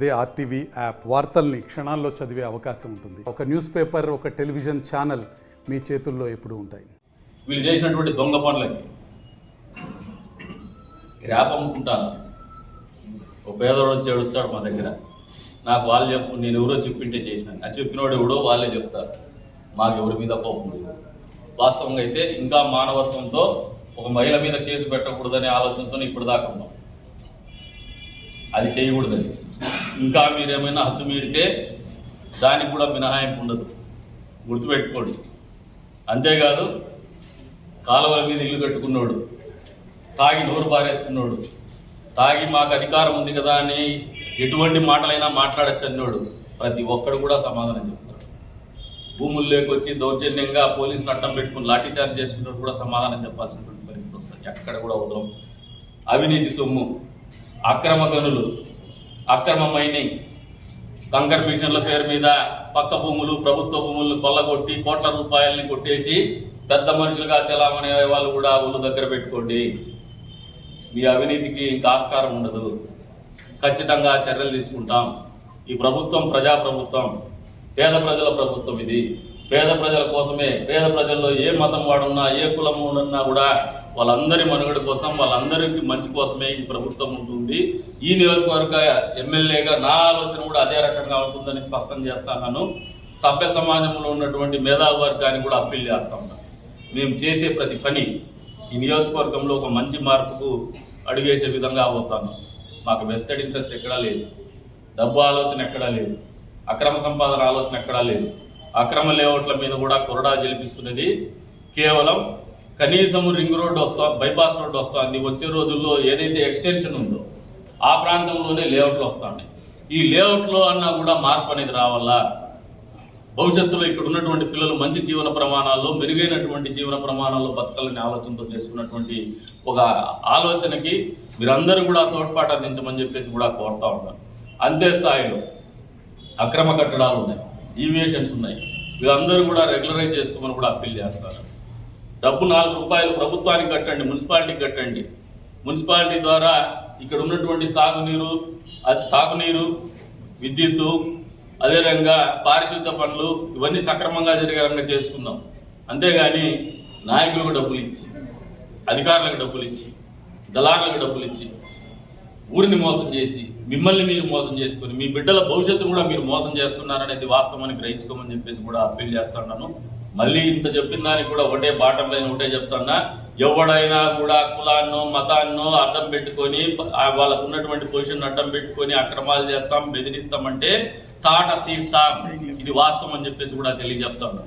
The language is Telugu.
అదే ఆర్టీవీ యాప్ వార్తల్ని క్షణాల్లో చదివే అవకాశం ఉంటుంది. ఒక న్యూస్ పేపర్, ఒక టెలివిజన్ ఛానల్ మీ చేతుల్లో ఎప్పుడూ ఉంటాయి. వీళ్ళు చేసినటువంటి దొంగ పనులకి స్క్రాప్ అమ్ముకుంటాను. ఒక పేదవాడు వచ్చి ఏడుస్తాడు మా దగ్గర, నాకు వాళ్ళు చెప్పు, నేను ఎవరో చెప్పింటే చేసినాను. అది చెప్పినవాడు ఎవడో వాళ్ళే చెప్తారు, మాకు ఎవరి మీద కోపం లేదు. వాస్తవంగా అయితే ఇంకా మానవత్వంతో ఒక మహిళ మీద కేసు పెట్టకూడదనే ఆలోచనతో ఇప్పుడు దాకా ఉన్నాం. అది చేయకూడదని, ఇంకా మీరేమైనా హద్దు మీరితే దానికి కూడా మినహాయింపు ఉండదు, గుర్తుపెట్టుకోండి. అంతేకాదు, కాలువల మీద ఇల్లు కట్టుకున్నాడు, తాగి నోరు పారేసుకున్నాడు, తాగి మాకు అధికారం ఉంది కదా అని ఎటువంటి మాటలైనా మాట్లాడచ్చు అన్నాడు, ప్రతి ఒక్కడు కూడా సమాధానం చెప్తాడు. భూములు లేకొచ్చి దౌర్జన్యంగా పోలీసులు అడ్డం పెట్టుకుని లాఠీచార్జ్ చేసుకున్నట్టు కూడా సమాధానం చెప్పాల్సినటువంటి పరిస్థితి వస్తుంది. ఎక్కడ కూడా వదలం. అవినీతి సొమ్ము, అక్రమ గనులు, అక్రమ మైనింగ్, కంకర్ మిషన్ల పేరు మీద పక్క భూములు, ప్రభుత్వ భూములను కొల్లగొట్టి కోట్ల రూపాయలని కొట్టేసి పెద్ద మనుషులుగా చలామణి వాళ్ళు కూడా ఊళ్ళు దగ్గర పెట్టుకోండి. మీ అవినీతికి ఇంకా ఆస్కారం ఉండదు. ఖచ్చితంగా చర్యలు తీసుకుంటాం. ఈ ప్రభుత్వం ప్రజాప్రభుత్వం, పేద ప్రజల ప్రభుత్వం. ఇది పేద ప్రజల కోసమే. పేద ప్రజల్లో ఏ మతం వాడున్నా, ఏ కులం ఉన్నా కూడా వాళ్ళందరి మనుగడ కోసం, వాళ్ళందరికీ మంచి కోసమే ఈ ప్రభుత్వం ఉంటుంది. ఈ నియోజకవర్గ ఎమ్మెల్యేగా నా ఆలోచన కూడా అదే రకంగా ఉంటుందని స్పష్టం చేస్తాను. సభ్య సమాజంలో ఉన్నటువంటి మేధావి వర్గాన్ని కూడా అప్పీల్ చేస్తా ఉన్నాను. మేము చేసే ప్రతి పని ఈ నియోజకవర్గంలో ఒక మంచి మార్పుకు అడుగేసే విధంగా అవుతాను. మాకు వెస్టెడ్ ఇంట్రెస్ట్ ఎక్కడా లేదు, డబ్బు ఆలోచన ఎక్కడా లేదు, అక్రమ సంపాదన ఆలోచన ఎక్కడా లేదు. అక్రమ లేఅవుట్ల మీద కూడా కొరడా జలిపిస్తున్నది కేవలం కనీసం రింగ్ రోడ్డు వస్తా, బైపాస్ రోడ్డు వస్తుంది. వచ్చే రోజుల్లో ఏదైతే ఎక్స్టెన్షన్ ఉందో ఆ ప్రాంతంలోనే లేఅవుట్లు వస్తాయి. ఈ లేఅవుట్లో అన్నా కూడా మార్పు అనేది రావాలా. భవిష్యత్తులో ఇక్కడ ఉన్నటువంటి పిల్లలు మంచి జీవన ప్రమాణాల్లో, మెరుగైనటువంటి జీవన ప్రమాణాల్లో బతకాలని ఆలోచనతో చేసుకున్నటువంటి ఒక ఆలోచనకి మీరందరూ కూడా తోడ్పాటు అందించమని చెప్పేసి కూడా కోరుతా ఉంటాను. అంతే స్థాయిలో అక్రమ కట్టడాలు ఉన్నాయి, డీవియేషన్స్ ఉన్నాయి. వీళ్ళందరూ కూడా రెగ్యులరైజ్ చేసుకోమని కూడా అప్పీల్ చేస్తారు. డబ్బు 4 రూపాయలు ప్రభుత్వానికి కట్టండి, మున్సిపాలిటీకి కట్టండి. మున్సిపాలిటీ ద్వారా ఇక్కడ ఉన్నటువంటి సాగునీరు, తాగునీరు, విద్యుత్తు, అదే రకంగా పారిశుద్ధ పనులు ఇవన్నీ సక్రమంగా జరిగే రంగా చేసుకుందాం. అంతేగాని నాయకులకు డబ్బులు ఇచ్చి, అధికారులకు డబ్బులు ఇచ్చి, దళారులకు డబ్బులు ఇచ్చి ఊరిని మోసం చేసి మిమ్మల్ని మీరు మోసం చేసుకొని మీ బిడ్డల భవిష్యత్తును కూడా మీరు మోసం చేస్తున్నారనేది వాస్తవాన్ని గ్రహించుకోమని చెప్పేసి కూడా అప్పీల్ చేస్తున్నాను. మళ్ళీ ఇంత చెప్పిన దానికి కూడా ఒకటే బాటం లైన్ ఒకటే చెప్తున్నా, ఎవడైనా కూడా కులాన్నో మతాన్నో అడ్డం పెట్టుకొని వాళ్ళకు ఉన్నటువంటి పొజిషన్ అడ్డం పెట్టుకొని అక్రమాలు చేస్తాం, బెదిరిస్తామంటే తాట తీస్తాం. ఇది వాస్తవం అని చెప్పేసి కూడా తెలియజేస్తాను.